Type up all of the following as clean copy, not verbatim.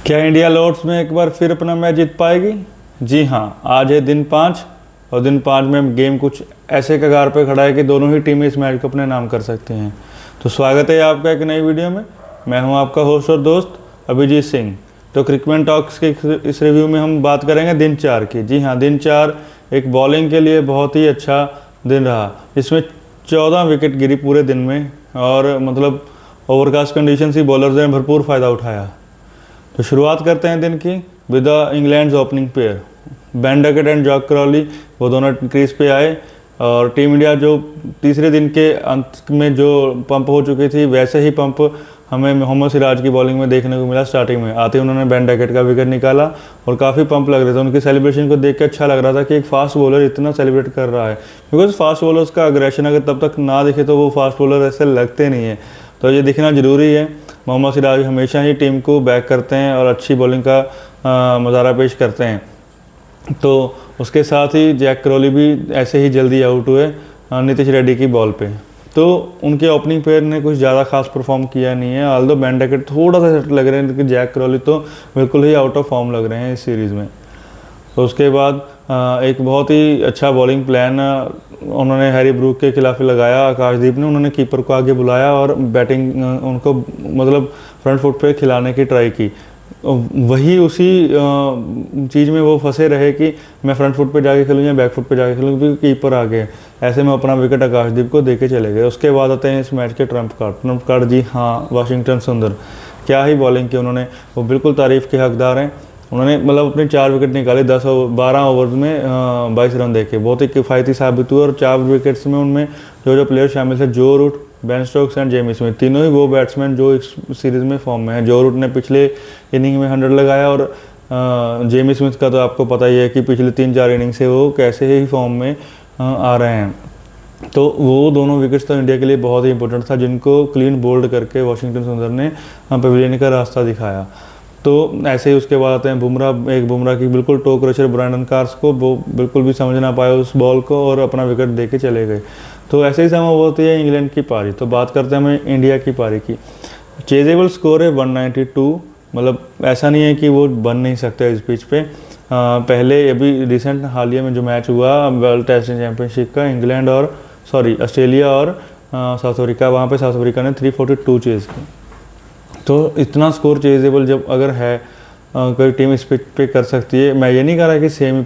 क्या India Lord's में एक बार फिर अपना मैच जीत पाएगी? जी हाँ, आज है दिन 5 और दिन 5 में गेम कुछ ऐसे कगार पे खड़ा है कि दोनों ही टीमें इस मैच को अपने नाम कर सकती हैं। तो स्वागत है आपका एक नई वीडियो में। मैं हूं आपका होस्ट और दोस्त अभिजीत सिंह। तो क्रिकमैन टॉक्स के इस रिव्यू में हम बात करेंगे दिन 4 की। जी हाँ, दिन 4 एक बॉलिंग के लिए बहुत ही अच्छा दिन रहा। इसमें 14 विकेट गिरी पूरे दिन में और मतलब ओवरकास्ट कंडीशन ही बॉलर्स ने भरपूर फ़ायदा उठाया। तो शुरुआत करते हैं दिन की with the England's opening pair Ben Duckett and Zak Crawley. वो दोनों क्रीज पे आए और टीम इंडिया जो तीसरे दिन के अंत में जो पंप हो चुकी थी वैसे ही पंप हमें मोहम्मद सिराज की बॉलिंग में देखने को मिला। स्टार्टिंग में आते उन्होंने बेन डकेट का विकेट निकाला और काफ़ी पंप लग रहे थे। उनकी सेलिब्रेशन को देख के अच्छा लग रहा था कि एक फास्ट बॉलर इतना सेलिब्रेट कर रहा है, बिकॉज फास्ट बॉलर्स का अग्रेशन अगर तब तक ना दिखे तो वो फास्ट बॉलर ऐसे लगते नहीं है। तो ये दिखना ज़रूरी है। मोहम्मद सिराज हमेशा ही टीम को बैक करते हैं और अच्छी बॉलिंग का मुजाहरा पेश करते हैं। तो उसके साथ ही जैक क्रॉली भी ऐसे ही जल्दी आउट हुए नीतीश रेड्डी की बॉल पे। तो उनके ओपनिंग पेयर ने कुछ ज़्यादा खास परफॉर्म किया नहीं है। ऑल्दो बेन डकेट थोड़ा सा सेट लग रहे हैं, लेकिन जैक क्रॉली तो बिल्कुल ही आउट ऑफ फॉर्म लग रहे हैं इस सीरीज़ में। तो उसके बाद एक बहुत ही अच्छा बॉलिंग प्लान उन्होंने हैरी ब्रूक के खिलाफ लगाया। आकाशदीप ने उन्होंने कीपर को आगे बुलाया और बैटिंग उनको मतलब फ्रंट फुट पे खिलाने की ट्राई की। वही उसी चीज़ में वो फंसे रहे कि मैं फ्रंट फुट पे जाके खेलूँ या बैक फुट पे जाके खेलूँ, क्योंकि कीपर आगे। ऐसे में अपना विकेट आकाशदीप को देके चले गए। उसके बाद आते हैं इस मैच के ट्रम्प कार्ड। जी हाँ, वाशिंगटन सुंदर क्या ही बॉलिंग की उन्होंने, वो बिल्कुल तारीफ़ के हकदार हैं। उन्होंने मतलब अपने 4 विकेट निकाले 12 ओवर्स में 22 रन देके, बहुत ही किफ़ायती साबित हुए। और 4 विकेट्स में उनमें जो प्लेयर शामिल थे, Joe Root, Ben Stokes and Jamie Smith, तीनों ही वो बैट्समैन जो इस सीरीज़ में फॉर्म में हैं। जो रूट ने पिछले इनिंग में 100 लगाया और जेमी स्मिथ का तो आपको पता ही है कि पिछले 3-4 इनिंग से वो कैसे ही फॉर्म में आ रहे हैं। तो वो दोनों विकेट्स तो इंडिया के लिए बहुत ही इंपॉर्टेंट था, जिनको क्लीन बोल्ड करके वाशिंगटन सुंदर ने पवेलियन का रास्ता दिखाया। तो ऐसे ही उसके बाद आते हैं बुमराह की बिल्कुल टो क्रशर ब्रैंडन कार्स को, वो बिल्कुल भी समझ ना पाए उस बॉल को और अपना विकेट दे के चले गए। तो ऐसे ही समय होती है इंग्लैंड की पारी। तो बात करते हैं हमें इंडिया की पारी की। चेजेबल स्कोर है 192, मतलब ऐसा नहीं है कि वो बन नहीं सकते इस पिच पे। पहले अभी रिसेंट हालिया में जो मैच हुआ वर्ल्ड टेस्ट चैंपियनशिप का, इंग्लैंड और ऑस्ट्रेलिया और साउथ अफ्रीका, वहाँ पे साउथ अफ्रीका ने 342 चेज की। तो इतना स्कोर चेजेबल जब अगर है कोई टीम इस पिच पे कर सकती है। मैं ये नहीं कह रहा कि सेम ही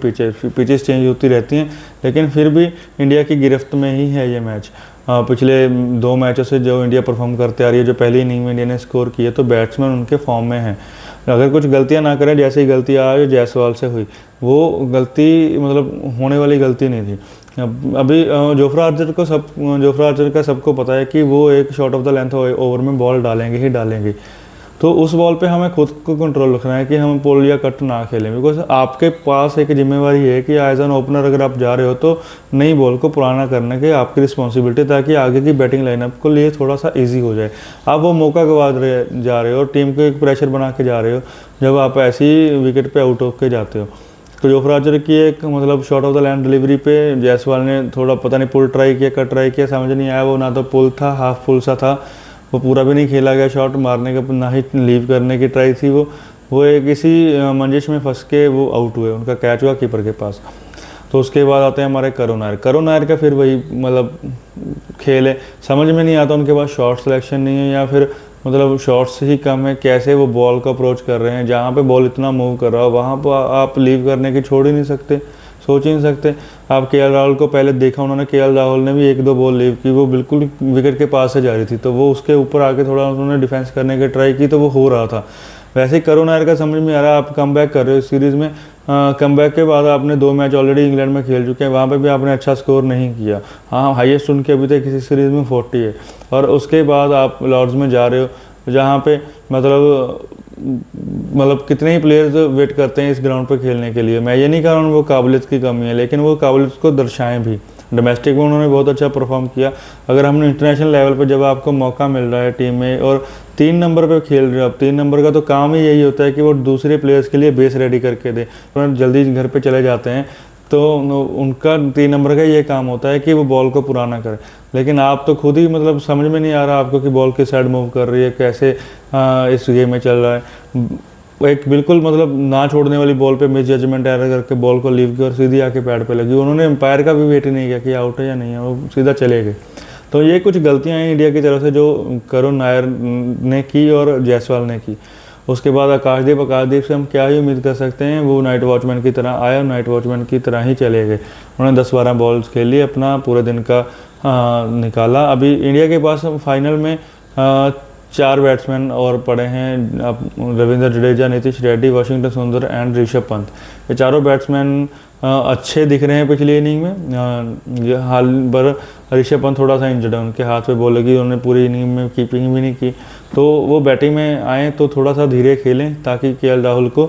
पिचेस चेंज होती रहती हैं, लेकिन फिर भी इंडिया की गिरफ्त में ही है ये मैच। पिछले 2 मैचों से जो इंडिया परफॉर्म करते आ रही है, जो पहली इनिंग में इंडिया ने स्कोर किए, तो बैट्समैन उनके फॉर्म में हैं। अगर कुछ गलतियां ना करें, जैसे ही गलती आज जायसवाल से हुई, वो गलती मतलब होने वाली गलती नहीं थी। अभी जोफ्रा आर्चर का सबको पता है कि वो एक shot of the length over में बॉल डालेंगे ही डालेंगे। तो उस बॉल पे हमें खुद को कंट्रोल रखना है कि हम पुल या कट ना खेलें, बिकॉज आपके पास एक जिम्मेवारी है कि एज एन ओपनर अगर आप जा रहे हो तो नई बॉल को पुराना करने की आपकी रिस्पॉन्सिबिलिटी, ताकि आगे की बैटिंग लाइनअप को लिए थोड़ा सा ईजी हो जाए। आप वो मौका गवा जा रहे हो और टीम को एक प्रेशर बना के जा रहे हो जब आप ऐसी विकेट पर आउट होकर जाते हो। तो जोफ्रा आर्चर की एक मतलब shot of the land delivery पे जायसवाल ने थोड़ा पता नहीं पुल ट्राई किया, कट ट्राई किया, समझ नहीं आया। वो ना तो पुल था, हाफ पुल सा था, वो पूरा भी नहीं खेला गया शॉट मारने का, ना ही लीव करने की ट्राई थी। वो एक इसी मंजिश में फंस के वो आउट हुए, उनका कैच हुआ कीपर के पास। तो उसके बाद आते हैं हमारे करुण नायर का फिर वही मतलब खेल है। समझ में नहीं आता उनके पास शॉट सिलेक्शन नहीं है या फिर मतलब शॉट्स ही कम है। कैसे वो बॉल को अप्रोच कर रहे हैं, जहाँ पे बॉल इतना मूव कर रहा हो वहाँ पर आप लीव करने की छोड़ ही नहीं सकते, सोच ही नहीं सकते। आप केएल राहुल को पहले देखा, उन्होंने केएल राहुल ने भी 1-2 बॉल लीव की, वो बिल्कुल विकेट के पास से जा रही थी, तो वो उसके ऊपर आके थोड़ा उन्होंने डिफेंस करने की ट्राई की, तो वो हो रहा था। वैसे ही करुण नायर का समझ में आ रहा है, आप कम बैक कर रहे हो इस सीरीज़ में। कम बैक के बाद आपने 2 मैच ऑलरेडी इंग्लैंड में खेल चुके हैं, वहाँ पे भी आपने अच्छा स्कोर नहीं किया। हाँ, हाईएस्ट उनके अभी तक किसी सीरीज़ में 40 है। और उसके बाद आप लॉर्ड्स में जा रहे हो, जहाँ पे मतलब कितने ही प्लेयर्स वेट करते हैं इस ग्राउंड पर खेलने के लिए। मैं ये नहीं कह रहा हूँ वो काबिलियत की कमी है, लेकिन वो काबिलियत को दर्शाएं भी। डोमेस्टिक में उन्होंने बहुत अच्छा परफॉर्म किया। अगर हमने इंटरनेशनल लेवल पर जब आपको मौका मिल रहा है टीम में और 3 नंबर पे खेल रहे हो, अब 3 नंबर का तो काम ही यही होता है कि वो दूसरे प्लेयर्स के लिए बेस रेडी करके दे, तो जल्दी घर पे चले जाते हैं। तो उनका 3 नंबर का ये काम होता है कि वो बॉल को पुराना करे। लेकिन आप तो खुद ही मतलब समझ में नहीं आ रहा आपको कि बॉल किस साइड मूव कर रही है, कैसे इस गेम में चल रहा है। एक बिल्कुल मतलब ना छोड़ने वाली बॉल पे मिस जजमेंट एरर करके बॉल को लीव की और सीधी आके पैड पे लगी। उन्होंने एम्पायर का भी वेट ही नहीं किया कि आउट है या नहीं है, वो सीधा चले गए। तो ये कुछ गलतियां हैं इंडिया की तरफ से जो करुण नायर ने की और जायसवाल ने की। उसके बाद आकाशदीप से हम क्या ही उम्मीद कर सकते हैं, वो नाइट वॉचमैन की तरह आए और नाइट वॉचमैन की तरह ही चले गए। उन्होंने 10-12 बॉल्स खेली, अपना पूरे दिन का निकाला। अभी इंडिया के पास फाइनल में 4 बैट्समैन और पड़े हैं, रविंद्र जडेजा, नीतीश रेड्डी, वाशिंगटन सुंदर एंड ऋषभ पंत। ये चारों बैट्समैन अच्छे दिख रहे हैं पिछली इनिंग में। ये हाल भर ऋषभ पंत थोड़ा सा इंजर्ड है, उनके हाथ पे बॉल लगी, उन्होंने पूरी इनिंग में कीपिंग भी नहीं की। तो वो बैटिंग में आए तो थोड़ा सा धीरे खेलें ताकि केएल राहुल को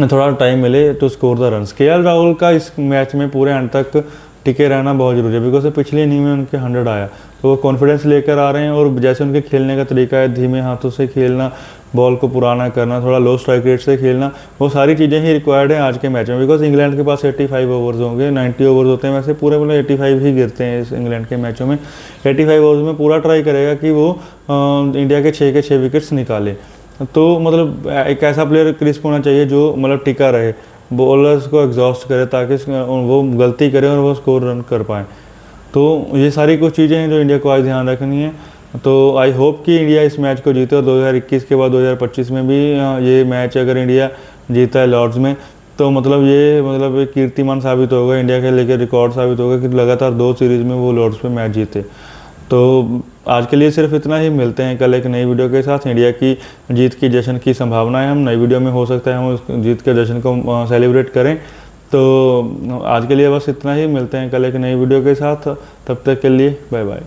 थोड़ा टाइम मिले to score the runs. KL Rahul का इस मैच में पूरे एंड तक टिके रहना बहुत ज़रूरी है, बिकॉज पिछली इनिंग में उनके 100 आया, तो वो कॉन्फिडेंस लेकर आ रहे हैं। और जैसे उनके खेलने का तरीका है, धीमे हाथों से खेलना, बॉल को पुराना करना, थोड़ा लो स्ट्राइक रेट से खेलना, वो सारी चीज़ें ही रिक्वायर्ड है आज के मैच में। बिकॉज इंग्लैंड के पास 85 ओवर्स होंगे, 90 ओवर्स होते हैं, वैसे पूरे मतलब 85 ही गिरते हैं इस इंग्लैंड के मैचों में। 85 ओवर्स में पूरा ट्राई करेगा कि वो इंडिया के 6 विकेट्स निकाले। तो मतलब एक ऐसा प्लेयर क्रिस्प होना चाहिए जो मतलब टिका रहे, बॉलर्स को एग्जॉस्ट करे ताकि वो गलती करें और वो स्कोर रन कर पाएँ। तो ये सारी कुछ चीज़ें हैं जो इंडिया को आज ध्यान रखनी है। तो आई होप कि इंडिया इस मैच को जीते और 2021 के बाद 2025 में भी ये मैच अगर इंडिया जीता है लॉर्ड्स में, तो मतलब ये मतलब एक कीर्तिमान साबित होगा इंडिया के लेकर, रिकॉर्ड साबित होगा कि लगातार 2 सीरीज़ में वो लॉर्ड्स पे मैच जीते। तो आज के लिए सिर्फ इतना ही, मिलते हैं कल एक नई वीडियो के साथ। इंडिया की जीत की जश्न की संभावना है, हम नई वीडियो में हो सकता है हम उस जीत के जश्न को सेलिब्रेट करें। तो आज के लिए बस इतना ही, मिलते हैं कल एक नई वीडियो के साथ, तब तक के लिए बाय बाय।